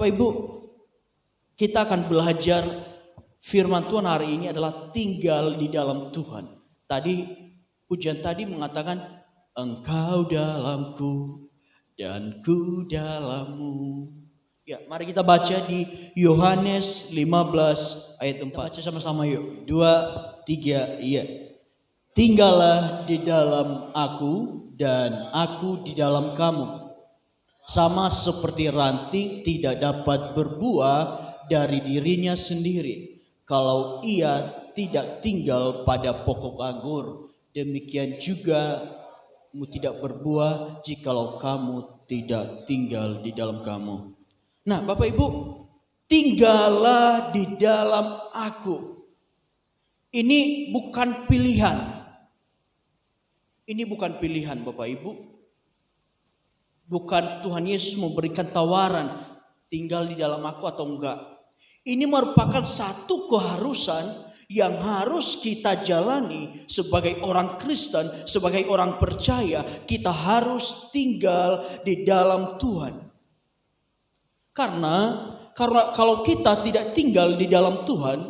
Bapak Ibu, kita akan belajar firman Tuhan hari ini adalah tinggal di dalam Tuhan. Tadi pujian tadi mengatakan Engkau dalamku dan ku dalammu. Ya, mari kita baca di Yohanes 15 ayat 4. Kita baca sama-sama yuk. 2, 3, iya. Tinggallah di dalam aku dan aku di dalam kamu. Sama seperti ranting tidak dapat berbuah dari dirinya sendiri kalau ia tidak tinggal pada pokok anggur. Demikian juga kamu tidak berbuah jikalau kamu tidak tinggal di dalam kamu. Nah, Bapak Ibu, tinggallah di dalam aku. Ini bukan pilihan. Ini bukan pilihan, Bapak Ibu. Bukan Tuhan Yesus memberikan tawaran tinggal di dalam aku atau enggak. Ini merupakan satu keharusan yang harus kita jalani sebagai orang Kristen, sebagai orang percaya. Kita harus tinggal di dalam Tuhan. Karena kalau kita tidak tinggal di dalam Tuhan,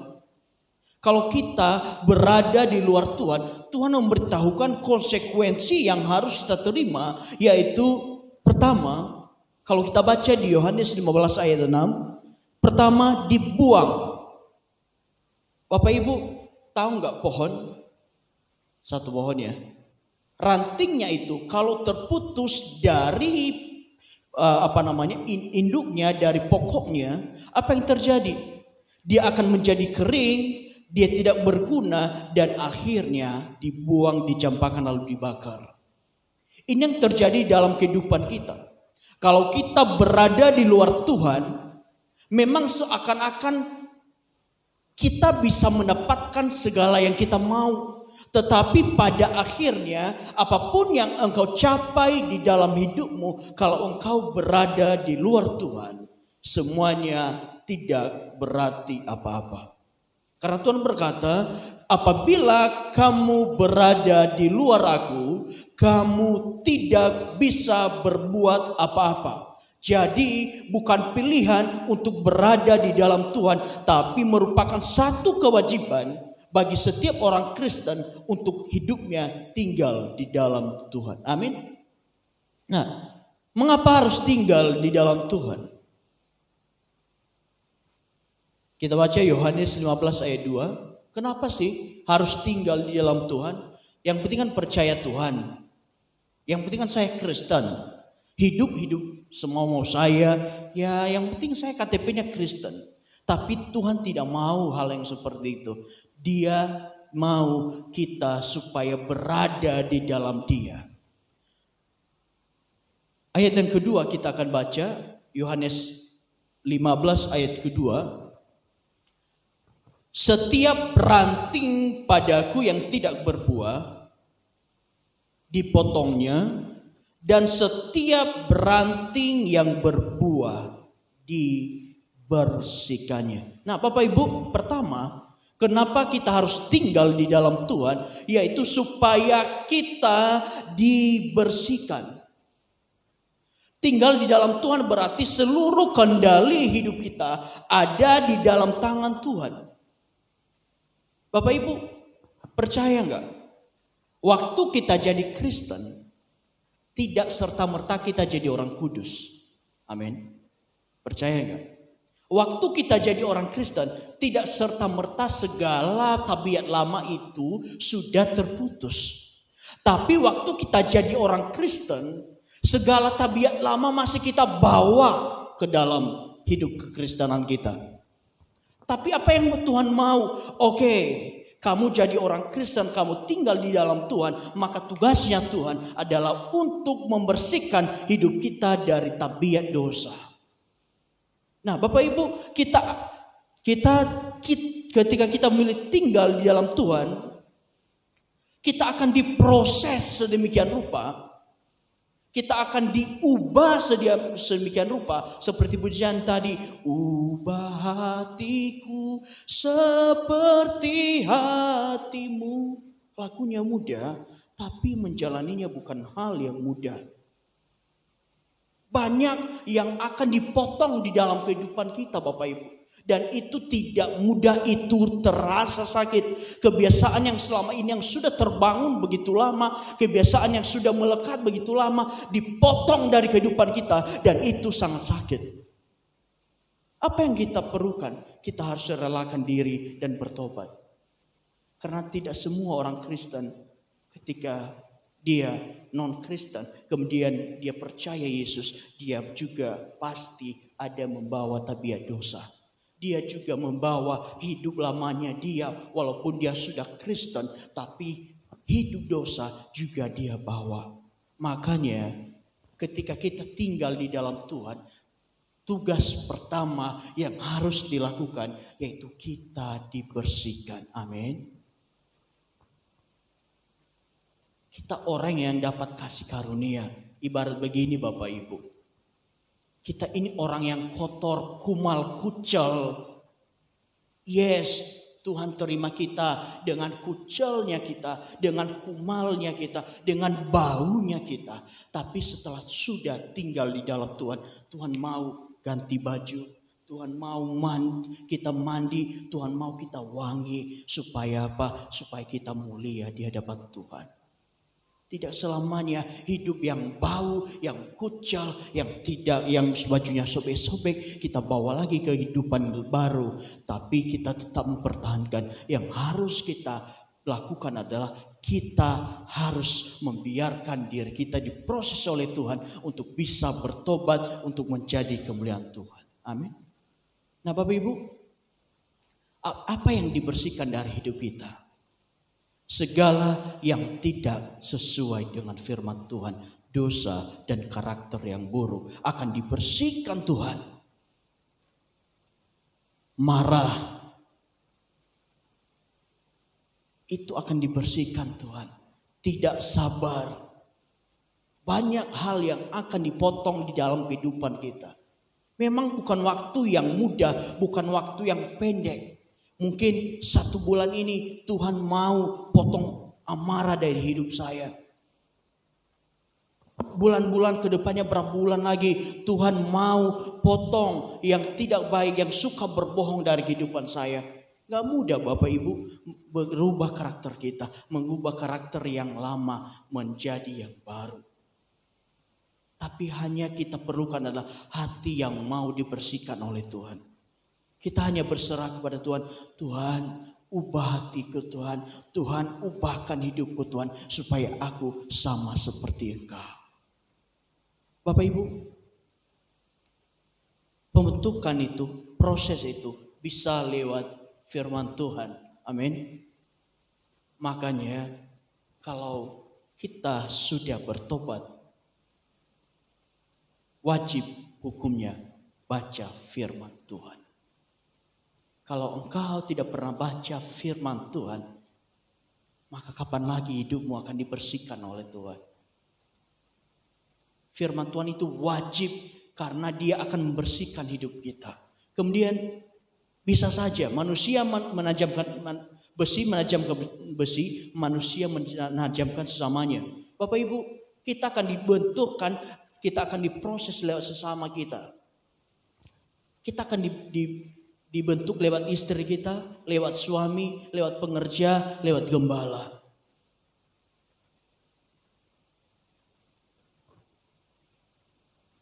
kalau kita berada di luar Tuhan, Tuhan memberitahukan konsekuensi yang harus kita terima, yaitu pertama, kalau kita baca di Yohanes 15 ayat 6, pertama dibuang. Bapak Ibu tahu nggak pohon? Satu pohon ya. Rantingnya itu kalau terputus dari induknya, dari pokoknya, apa yang terjadi? Dia akan menjadi kering, dia tidak berguna dan akhirnya dibuang, dicampakkan lalu dibakar. Ini yang terjadi dalam kehidupan kita. Kalau kita berada di luar Tuhan, memang seakan-akan kita bisa mendapatkan segala yang kita mau. Tetapi pada akhirnya, apapun yang engkau capai di dalam hidupmu, kalau engkau berada di luar Tuhan, semuanya tidak berarti apa-apa. Karena Tuhan berkata, apabila kamu berada di luar aku, kamu tidak bisa berbuat apa-apa. Jadi bukan pilihan untuk berada di dalam Tuhan, tapi merupakan satu kewajiban bagi setiap orang Kristen untuk hidupnya tinggal di dalam Tuhan. Amin. Nah, mengapa harus tinggal di dalam Tuhan? Kita baca Yohanes 15 ayat 2. Kenapa sih harus tinggal di dalam Tuhan? Yang penting kan percaya Tuhan. Yang penting kan saya Kristen. Hidup semua mau saya. Ya yang penting saya KTP-nya Kristen. Tapi Tuhan tidak mau hal yang seperti itu. Dia mau kita supaya berada di dalam Dia. Ayat yang kedua kita akan baca. Yohanes 15 ayat kedua. Setiap ranting padaku yang tidak berbuah dipotongnya, dan setiap ranting yang berbuah dibersihkannya. Nah, Bapak Ibu, pertama, kenapa kita harus tinggal di dalam Tuhan? Yaitu supaya kita dibersihkan. Tinggal di dalam Tuhan berarti seluruh kendali hidup kita ada di dalam tangan Tuhan. Bapak Ibu, percaya enggak? Waktu kita jadi Kristen, tidak serta-merta kita jadi orang kudus. Amin. Percaya enggak? Waktu kita jadi orang Kristen, tidak serta-merta segala tabiat lama itu sudah terputus. Tapi waktu kita jadi orang Kristen, segala tabiat lama masih kita bawa ke dalam hidup kekristenan kita. Tapi apa yang Tuhan mau? Oke, kamu jadi orang Kristen, kamu tinggal di dalam Tuhan, maka tugasnya Tuhan adalah untuk membersihkan hidup kita dari tabiat dosa. Nah, Bapak Ibu, ketika kita memilih tinggal di dalam Tuhan, kita akan diproses sedemikian rupa. Kita akan diubah sedemikian rupa seperti pujian tadi, ubah hatiku seperti hatimu. Lakunya mudah, tapi menjalaninya bukan hal yang mudah. Banyak yang akan dipotong di dalam kehidupan kita Bapak Ibu. Dan itu tidak mudah, itu terasa sakit. Kebiasaan yang selama ini yang sudah terbangun begitu lama, kebiasaan yang sudah melekat begitu lama, dipotong dari kehidupan kita dan itu sangat sakit. Apa yang kita perlukan? Kita harus relakan diri dan bertobat. Karena tidak semua orang Kristen ketika dia non-Kristen, kemudian dia percaya Yesus, dia juga pasti ada membawa tabiat dosa. Dia juga membawa hidup lamanya dia, walaupun dia sudah Kristen, tapi hidup dosa juga dia bawa. Makanya ketika kita tinggal di dalam Tuhan, tugas pertama yang harus dilakukan yaitu kita dibersihkan. Amin. Kita orang yang dapat kasih karunia. Ibarat begini Bapak Ibu. Kita ini orang yang kotor, kumal, kucel. Yes, Tuhan terima kita dengan kucelnya kita, dengan kumalnya kita, dengan baunya kita. Tapi setelah sudah tinggal di dalam Tuhan, Tuhan mau ganti baju, Tuhan mau kita mandi, Tuhan mau kita wangi. Supaya apa? Supaya kita mulia di hadapan Tuhan. Tidak selamanya hidup yang bau, yang kucel, yang bajunya sobek-sobek kita bawa lagi kehidupan baru. Tapi kita tetap mempertahankan. Yang harus kita lakukan adalah kita harus membiarkan diri kita diproses oleh Tuhan untuk bisa bertobat, untuk menjadi kemuliaan Tuhan. Amin. Nah Bapak Ibu, apa yang dibersihkan dari hidup kita? Segala yang tidak sesuai dengan firman Tuhan, dosa dan karakter yang buruk akan dibersihkan Tuhan. Marah, itu akan dibersihkan Tuhan. Tidak sabar, banyak hal yang akan dipotong di dalam kehidupan kita. Memang bukan waktu yang mudah, bukan waktu yang pendek. Mungkin 1 bulan ini Tuhan mau potong amarah dari hidup saya. Bulan-bulan kedepannya berapa bulan lagi Tuhan mau potong yang tidak baik, yang suka berbohong dari kehidupan saya. Gak mudah Bapak Ibu berubah karakter kita, mengubah karakter yang lama menjadi yang baru. Tapi hanya kita perlukan adalah hati yang mau dibersihkan oleh Tuhan. Kita hanya berserah kepada Tuhan. Tuhan, ubah hatiku Tuhan. Tuhan, ubahkan hidupku Tuhan. Supaya aku sama seperti Engkau. Bapak Ibu, pembentukan itu, proses itu bisa lewat firman Tuhan. Amin. Makanya kalau kita sudah bertobat, wajib hukumnya baca firman Tuhan. Kalau engkau tidak pernah baca firman Tuhan, maka kapan lagi hidupmu akan dibersihkan oleh Tuhan? Firman Tuhan itu wajib karena dia akan membersihkan hidup kita. Kemudian bisa saja manusia menajamkan besi, manusia menajamkan sesamanya. Bapak Ibu, kita akan dibentukkan, kita akan diproses lewat sesama kita. Kita akan dibentuk lewat istri kita, lewat suami, lewat pengerja, lewat gembala.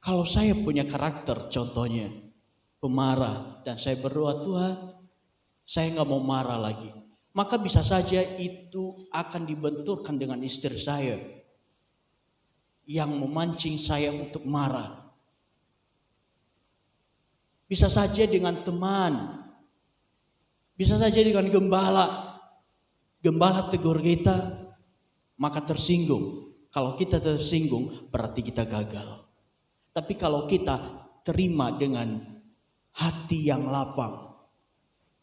Kalau saya punya karakter contohnya pemarah dan saya berdoa Tuhan, saya gak mau marah lagi. Maka bisa saja itu akan dibenturkan dengan istri saya yang memancing saya untuk marah. Bisa saja dengan teman. Bisa saja dengan gembala. Gembala tegur kita, maka tersinggung. Kalau kita tersinggung, berarti kita gagal. Tapi kalau kita terima dengan hati yang lapang,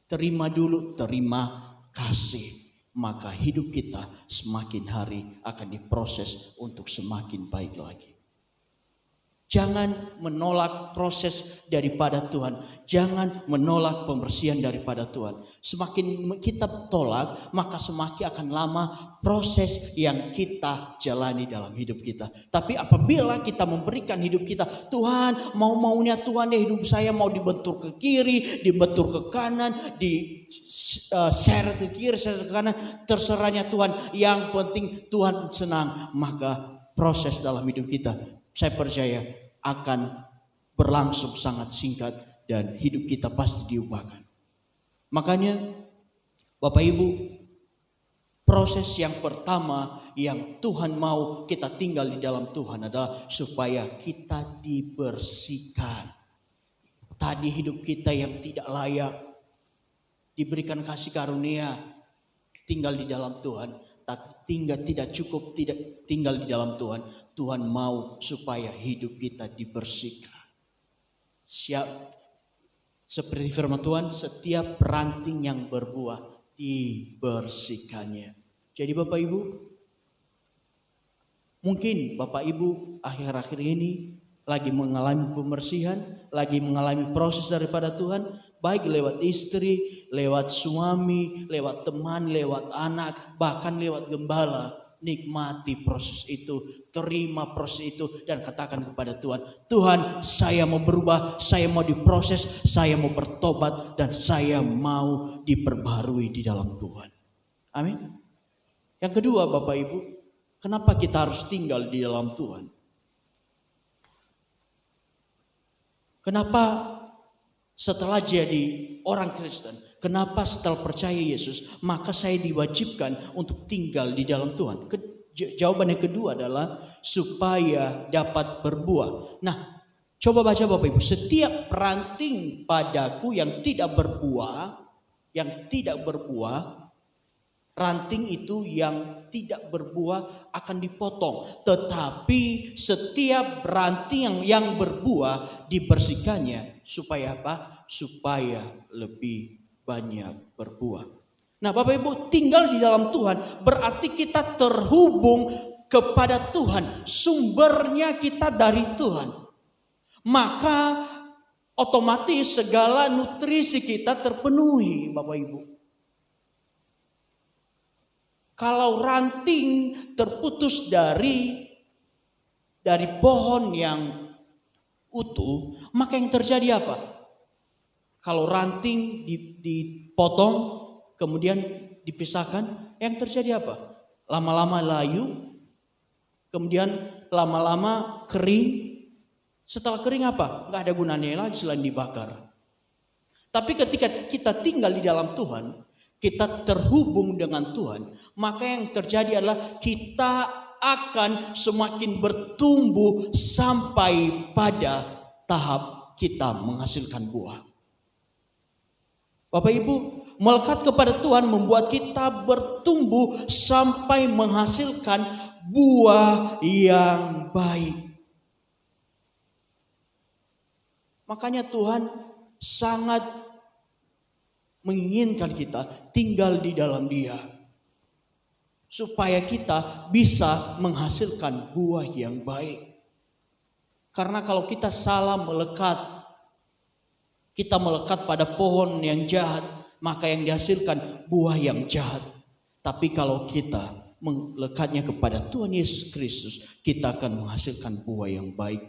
terima dulu, terima kasih, maka hidup kita semakin hari akan diproses untuk semakin baik lagi. Jangan menolak proses daripada Tuhan. Jangan menolak pembersihan daripada Tuhan. Semakin kita tolak, maka semakin akan lama proses yang kita jalani dalam hidup kita. Tapi apabila kita memberikan hidup kita, Tuhan, mau-maunya Tuhan ya hidup saya, mau dibentur ke kiri, dibentur ke kanan, seret ke kiri, seret ke kanan, terserahnya Tuhan. Yang penting Tuhan senang, maka proses dalam hidup kita, saya percaya akan berlangsung sangat singkat dan hidup kita pasti diubahkan. Makanya Bapak Ibu, proses yang pertama yang Tuhan mau kita tinggal di dalam Tuhan adalah supaya kita dibersihkan. Tadi hidup kita yang tidak layak diberikan kasih karunia tinggal di dalam Tuhan. Tapi tidak cukup tidak tinggal di dalam Tuhan. Tuhan mau supaya hidup kita dibersihkan. Seperti firman Tuhan, setiap ranting yang berbuah dibersihkannya. Jadi Bapak Ibu, mungkin Bapak Ibu akhir-akhir ini lagi mengalami pembersihan, lagi mengalami proses daripada Tuhan. Baik lewat istri, lewat suami, lewat teman, lewat anak, bahkan lewat gembala. Nikmati proses itu, terima proses itu dan katakan kepada Tuhan, Tuhan, saya mau berubah, saya mau diproses, saya mau bertobat dan saya mau diperbarui di dalam Tuhan. Amin. Yang kedua Bapak Ibu, kenapa kita harus tinggal di dalam Tuhan? Kenapa setelah jadi orang Kristen, kenapa setelah percaya Yesus, maka saya diwajibkan untuk tinggal di dalam Tuhan? Jawaban yang kedua adalah supaya dapat berbuah. Nah, coba baca Bapak Ibu, setiap ranting padaku yang tidak berbuah, ranting itu yang tidak berbuah akan dipotong. Tetapi setiap ranting yang berbuah dibersihkannya. Supaya apa? Supaya lebih banyak berbuah. Nah Bapak Ibu, tinggal di dalam Tuhan berarti kita terhubung kepada Tuhan. Sumbernya kita dari Tuhan. Maka otomatis segala nutrisi kita terpenuhi Bapak Ibu. Kalau ranting terputus dari pohon yang utuh, maka yang terjadi apa? Kalau ranting dipotong, kemudian dipisahkan, yang terjadi apa? Lama-lama layu, kemudian lama-lama kering. Setelah kering apa? Gak ada gunanya lagi selain dibakar. Tapi ketika kita tinggal di dalam Tuhan, kita terhubung dengan Tuhan, maka yang terjadi adalah kita akan semakin bertumbuh sampai pada tahap kita menghasilkan buah. Bapak Ibu, melekat kepada Tuhan membuat kita bertumbuh sampai menghasilkan buah yang baik. Makanya Tuhan sangat menginginkan kita tinggal di dalam Dia, supaya kita bisa menghasilkan buah yang baik. Karena kalau kita salah melekat, kita melekat pada pohon yang jahat, maka yang dihasilkan buah yang jahat. Tapi kalau kita melekatnya kepada Tuhan Yesus Kristus, kita akan menghasilkan buah yang baik.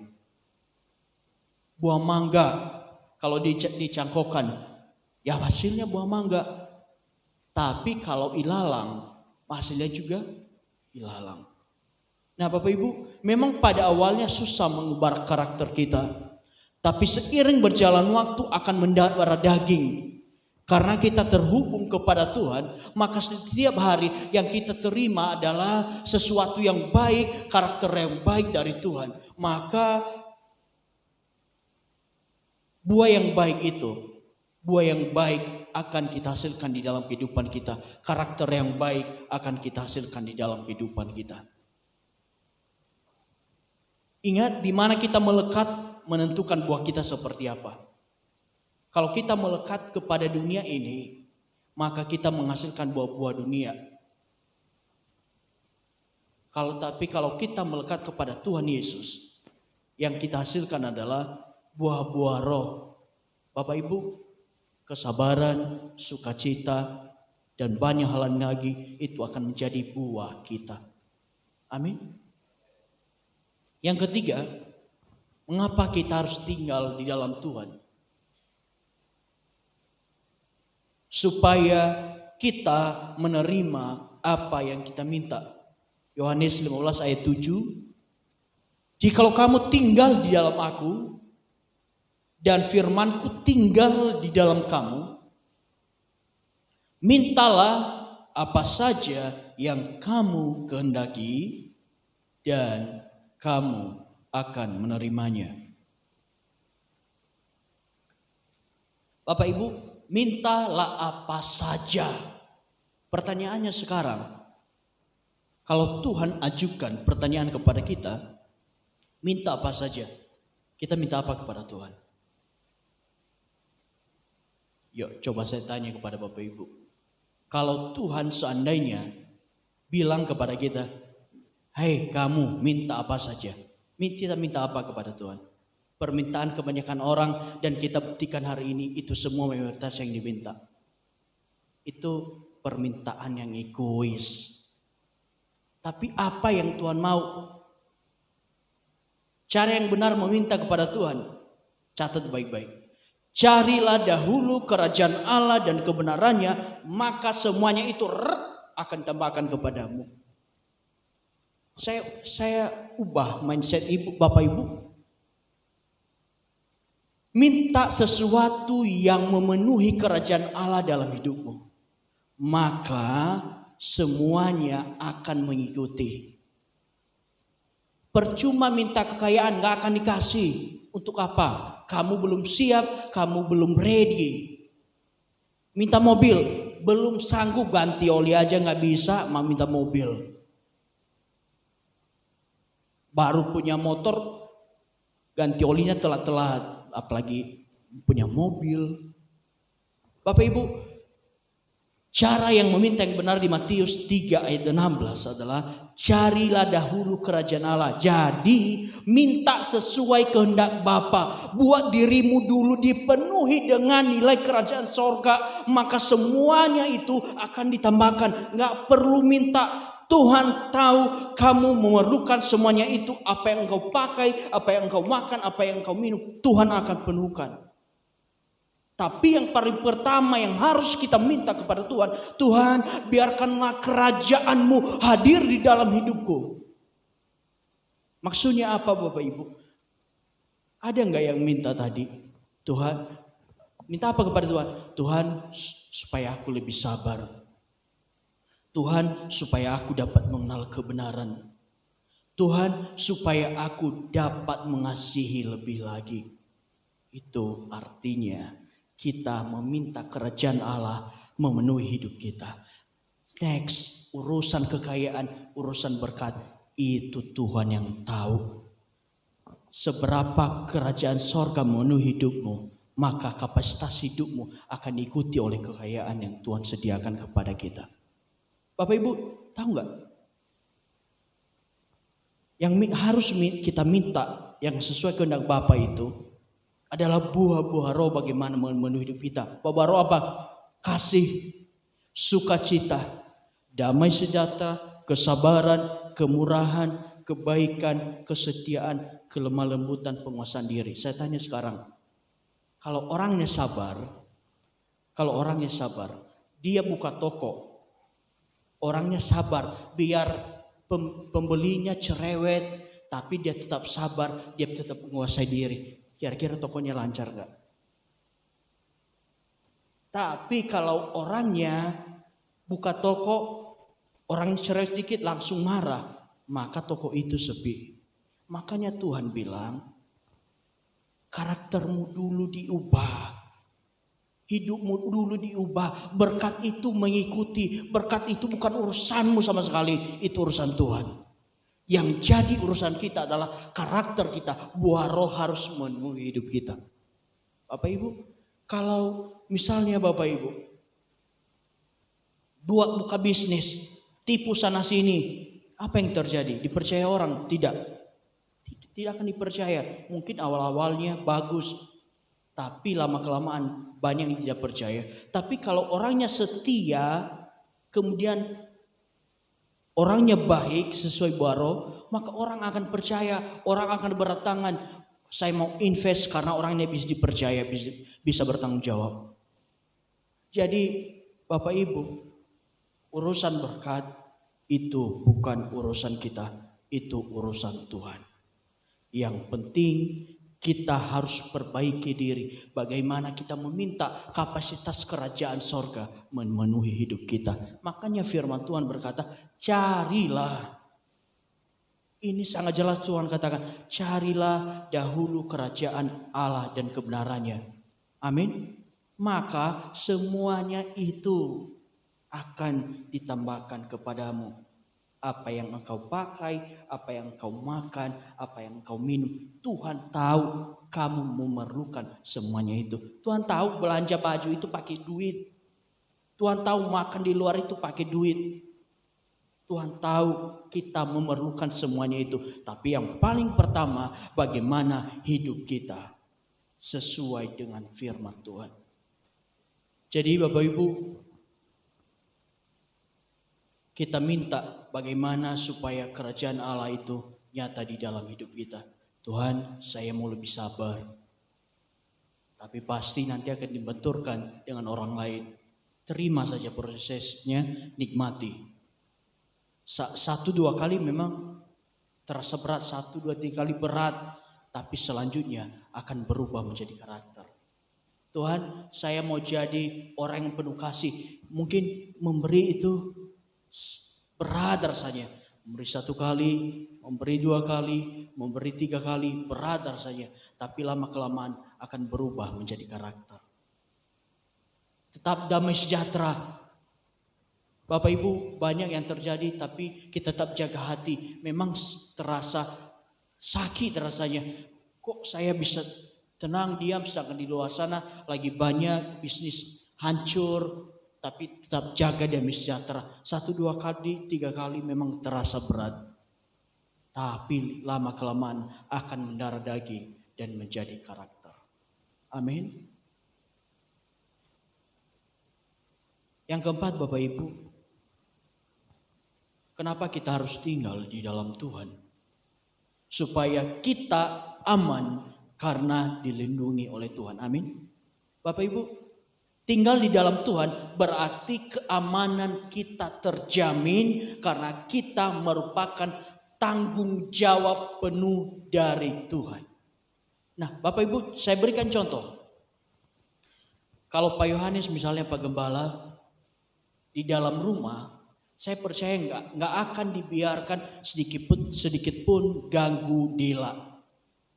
Buah mangga kalau dicangkokkan, ya hasilnya buah mangga. Tapi kalau ilalang, hasilnya juga ilalang. Nah Bapak Ibu, memang pada awalnya susah mengubah karakter kita. Tapi seiring berjalan waktu akan mendarah daging. Karena kita terhubung kepada Tuhan, maka setiap hari yang kita terima adalah sesuatu yang baik, karakter yang baik dari Tuhan. Maka buah yang baik itu, buah yang baik akan kita hasilkan di dalam kehidupan kita. Karakter yang baik akan kita hasilkan di dalam kehidupan kita. Ingat, di mana kita melekat menentukan buah kita seperti apa. Kalau kita melekat kepada dunia ini, maka kita menghasilkan buah-buah dunia. Tapi kalau kita melekat kepada Tuhan Yesus, yang kita hasilkan adalah buah-buah roh. Bapak Ibu, kesabaran, sukacita, dan banyak hal lagi itu akan menjadi buah kita. Amin. Yang ketiga, mengapa kita harus tinggal di dalam Tuhan? Supaya kita menerima apa yang kita minta. Yohanes 15 ayat 7. Jikalau kamu tinggal di dalam aku dan firmanku tinggal di dalam kamu, mintalah apa saja yang kamu kehendaki dan kamu akan menerimanya. Bapak Ibu, mintalah apa saja. Pertanyaannya sekarang, kalau Tuhan ajukan pertanyaan kepada kita, minta apa saja, kita minta apa kepada Tuhan? Yuk coba saya tanya kepada Bapak Ibu. Kalau Tuhan seandainya bilang kepada kita, hei kamu minta apa saja. Kita minta apa kepada Tuhan? Permintaan kebanyakan orang dan kita buktikan hari ini itu semua mayoritas yang diminta. Itu permintaan yang egois. Tapi apa yang Tuhan mau? Cara yang benar meminta kepada Tuhan, catat baik-baik. Carilah dahulu kerajaan Allah dan kebenarannya, maka semuanya itu akan tambahkan kepadamu. Saya ubah mindset Bapak Ibu. Minta sesuatu yang memenuhi kerajaan Allah dalam hidupmu, maka semuanya akan mengikuti. Percuma minta kekayaan, gak akan dikasih. Untuk apa? Kamu belum siap, kamu belum ready. Minta mobil, belum sanggup ganti oli aja gak bisa, mau minta mobil. Baru punya motor, ganti olinya telat-telat, apalagi punya mobil. Bapak Ibu, cara yang meminta yang benar di Matius 3 ayat 16 adalah carilah dahulu kerajaan Allah. Jadi minta sesuai kehendak Bapa. Buat dirimu dulu dipenuhi dengan nilai kerajaan sorga, maka semuanya itu akan ditambahkan. Gak perlu minta. Tuhan tahu kamu memerlukan semuanya itu. Apa yang engkau pakai, apa yang engkau makan, apa yang engkau minum, Tuhan akan penuhkan. Tapi yang paling pertama yang harus kita minta kepada Tuhan, Tuhan biarkanlah kerajaanmu hadir di dalam hidupku. Maksudnya apa Bapak Ibu? Ada enggak yang minta tadi? Tuhan, minta apa kepada Tuhan? Tuhan supaya aku lebih sabar. Tuhan supaya aku dapat mengenal kebenaran. Tuhan supaya aku dapat mengasihi lebih lagi. Itu artinya kita meminta kerajaan Allah memenuhi hidup kita. Next, urusan kekayaan, urusan berkat, itu Tuhan yang tahu. Seberapa kerajaan sorga memenuhi hidupmu, maka kapasitas hidupmu akan diikuti oleh kekayaan yang Tuhan sediakan kepada kita. Bapak Ibu, tahu nggak? Yang harus kita minta, yang sesuai kehendak Bapa itu adalah buah-buah roh bagaimana memenuhi hidup kita. Buah roh apa? Kasih, sukacita, damai sejahtera, kesabaran, kemurahan, kebaikan, kesetiaan, kelemah lembutan, penguasaan diri. Saya tanya sekarang, kalau orangnya sabar, dia buka toko, orangnya sabar, biar pembelinya cerewet, tapi dia tetap sabar, dia tetap menguasai diri. Kira-kira tokonya lancar gak? Tapi kalau orangnya buka toko, orangnya cerewet sedikit langsung marah, maka toko itu sepi. Makanya Tuhan bilang, karaktermu dulu diubah. Hidupmu dulu diubah. Berkat itu mengikuti. Berkat itu bukan urusanmu sama sekali. Itu urusan Tuhan. Yang jadi urusan kita adalah karakter kita. Buah roh harus memenuhi hidup kita. Bapak Ibu, kalau misalnya Bapak Ibu buka bisnis, tipu sana sini, apa yang terjadi? Dipercaya orang? Tidak tidak akan dipercaya. Mungkin awal-awalnya bagus, tapi lama-kelamaan banyak yang tidak percaya. Tapi kalau orangnya setia, kemudian orangnya baik sesuai baro, maka orang akan percaya, orang akan berdatangan. Saya mau invest karena orangnya bisa dipercaya, bisa bertanggung jawab. Jadi Bapak Ibu, urusan berkat itu bukan urusan kita, itu urusan Tuhan. Yang penting kita harus perbaiki diri. Bagaimana kita meminta kapasitas kerajaan sorga memenuhi hidup kita. Makanya firman Tuhan berkata, carilah. Ini sangat jelas Tuhan katakan, carilah dahulu kerajaan Allah dan kebenarannya. Amin. Maka semuanya itu akan ditambahkan kepadamu. Apa yang engkau pakai, apa yang engkau makan, apa yang engkau minum. Tuhan tahu kamu memerlukan semuanya itu. Tuhan tahu belanja baju itu pakai duit. Tuhan tahu makan di luar itu pakai duit. Tuhan tahu kita memerlukan semuanya itu. Tapi yang paling pertama, bagaimana hidup kita sesuai dengan firman Tuhan. Jadi Bapak Ibu, kita minta bagaimana supaya kerajaan Allah itu nyata di dalam hidup kita. Tuhan, saya mau lebih sabar. Tapi pasti nanti akan dibenturkan dengan orang lain. Terima saja prosesnya, nikmati. 1-2 kali memang terasa berat, 1-2-3 kali berat. Tapi selanjutnya akan berubah menjadi karakter. Tuhan, saya mau jadi orang yang penuh kasih. Mungkin memberi itu berat rasanya. Memberi 1 kali, memberi 2 kali, memberi 3 kali, berat rasanya. Tapi lama-kelamaan akan berubah menjadi karakter. Tetap damai sejahtera. Bapak Ibu, banyak yang terjadi tapi kita tetap jaga hati. Memang terasa sakit rasanya. Kok saya bisa tenang, diam, sedangkan di luar sana lagi banyak bisnis hancur. Tapi tetap jaga damai sejahtera. 1-2 kali, 3 kali memang terasa berat. Tapi lama-kelamaan akan mendarah daging dan menjadi karakter. Amin. Yang keempat Bapak Ibu, kenapa kita harus tinggal di dalam Tuhan? Supaya kita aman karena dilindungi oleh Tuhan. Amin. Bapak Ibu, tinggal di dalam Tuhan berarti keamanan kita terjamin karena kita merupakan tanggung jawab penuh dari Tuhan. Nah, Bapak Ibu, saya berikan contoh. Kalau Pak Yohanes misalnya Pak Gembala di dalam rumah, saya percaya nggak akan dibiarkan sedikit pun ganggu Dela.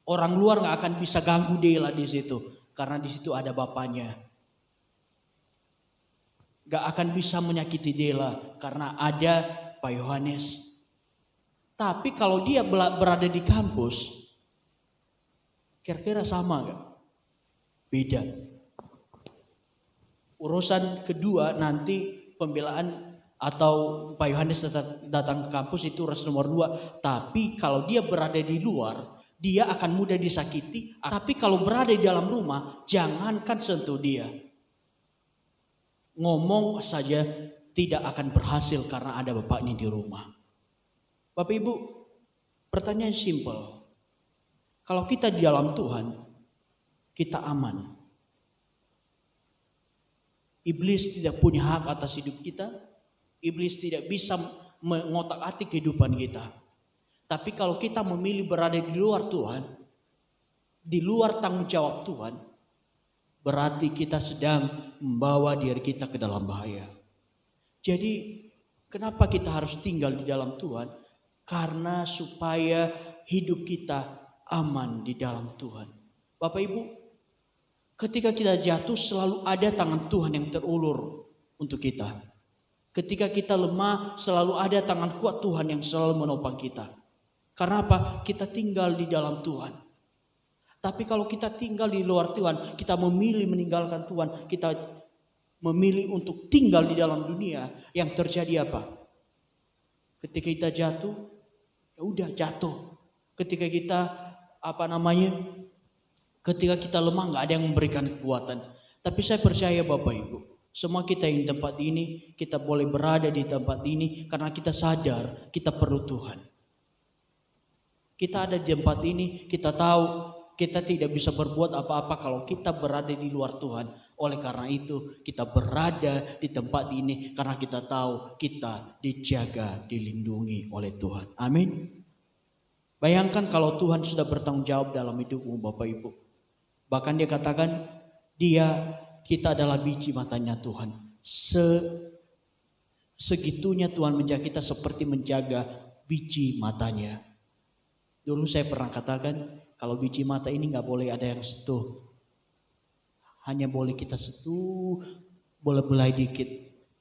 Orang luar nggak akan bisa ganggu Dela di situ, karena di situ ada bapaknya. Nggak akan bisa menyakiti Dela karena ada Pak Yohanes. Tapi kalau dia berada di kampus, kira-kira sama nggak? Beda. Urusan kedua nanti pembelaan atau Pak Yohanes datang ke kampus itu urusan nomor 2. Tapi kalau dia berada di luar, dia akan mudah disakiti. Tapi kalau berada di dalam rumah, jangankan sentuh dia. Ngomong saja tidak akan berhasil karena ada bapaknya di rumah. Bapak Ibu, pertanyaan simpel. Kalau kita di dalam Tuhan, kita aman. Iblis tidak punya hak atas hidup kita. Iblis tidak bisa mengotak-atik kehidupan kita. Tapi kalau kita memilih berada di luar Tuhan, di luar tanggung jawab Tuhan, berarti kita sedang membawa diri kita ke dalam bahaya. Jadi kenapa kita harus tinggal di dalam Tuhan? Karena supaya hidup kita aman di dalam Tuhan. Bapak Ibu, ketika kita jatuh selalu ada tangan Tuhan yang terulur untuk kita. Ketika kita lemah selalu ada tangan kuat Tuhan yang selalu menopang kita. Karena apa? Kita tinggal di dalam Tuhan. Tapi kalau kita tinggal di luar Tuhan, kita memilih meninggalkan Tuhan, kita memilih untuk tinggal di dalam dunia, yang terjadi apa? Ketika kita jatuh, ya udah jatuh. Ketika kita ketika kita lemah nggak ada yang memberikan kekuatan. Tapi saya percaya Bapak Ibu, semua kita yang di tempat ini, kita boleh berada di tempat ini karena kita sadar kita perlu Tuhan. Kita ada di tempat ini, kita tahu kita tidak bisa berbuat apa-apa kalau kita berada di luar Tuhan. Oleh karena itu kita berada di tempat ini karena kita tahu kita dijaga, dilindungi oleh Tuhan. Amin. Bayangkan kalau Tuhan sudah bertanggung jawab dalam hidupmu Bapak Ibu. Bahkan dia katakan kita adalah biji matanya Tuhan. Segitunya Tuhan menjaga kita seperti menjaga biji matanya. Dulu saya pernah katakan, kalau biji mata ini gak boleh ada yang sentuh. Hanya boleh kita sentuh, boleh belai dikit.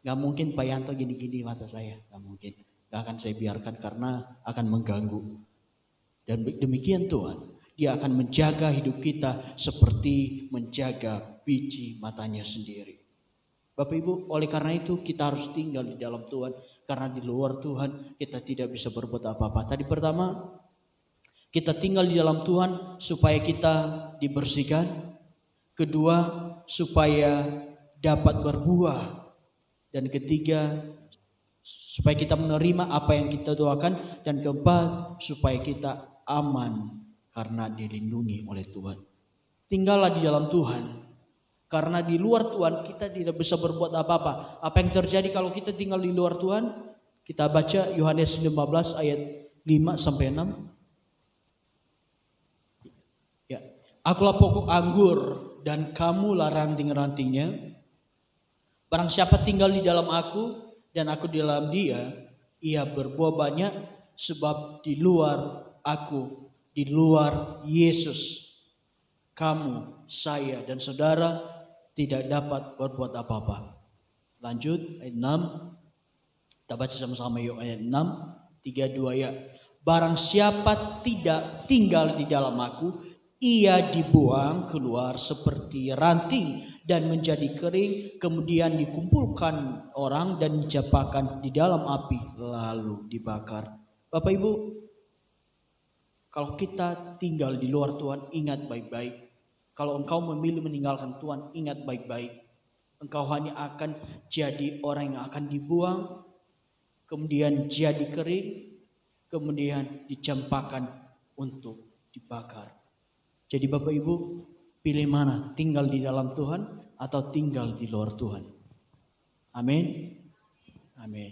Gak mungkin Pak Yanto gini-gini mata saya. Gak mungkin. Gak akan saya biarkan karena akan mengganggu. Dan demikian Tuhan. Dia akan menjaga hidup kita seperti menjaga biji matanya sendiri. Bapak Ibu, oleh karena itu kita harus tinggal di dalam Tuhan. Karena di luar Tuhan kita tidak bisa berbuat apa-apa. Tadi pertama, kita tinggal di dalam Tuhan supaya kita dibersihkan. Kedua, supaya dapat berbuah. Dan ketiga, supaya kita menerima apa yang kita doakan. Dan keempat, supaya kita aman karena dilindungi oleh Tuhan. Tinggallah di dalam Tuhan. Karena di luar Tuhan kita tidak bisa berbuat apa-apa. Apa yang terjadi kalau kita tinggal di luar Tuhan? Kita baca Yohanes 15 ayat 5 sampai 6. Akulah pokok anggur dan kamulah ranting-rantingnya. Barang siapa tinggal di dalam aku dan aku di dalam dia, ia berbuah banyak sebab di luar aku, di luar Yesus, kamu, saya dan saudara tidak dapat berbuat apa-apa. Lanjut ayat 6. Kita baca sama-sama yuk ayat 6, 3, 2 ya. Barang siapa tidak tinggal di dalam aku, ia dibuang keluar seperti ranting dan menjadi kering, kemudian dikumpulkan orang dan dicampakkan di dalam api lalu dibakar. Bapak Ibu, kalau kita tinggal di luar Tuhan, ingat baik-baik. Kalau engkau memilih meninggalkan Tuhan, ingat baik-baik. Engkau hanya akan jadi orang yang akan dibuang, kemudian jadi kering, kemudian dicampakkan untuk dibakar. Jadi Bapak Ibu, pilih mana? Tinggal di dalam Tuhan atau tinggal di luar Tuhan? Amin. Amin.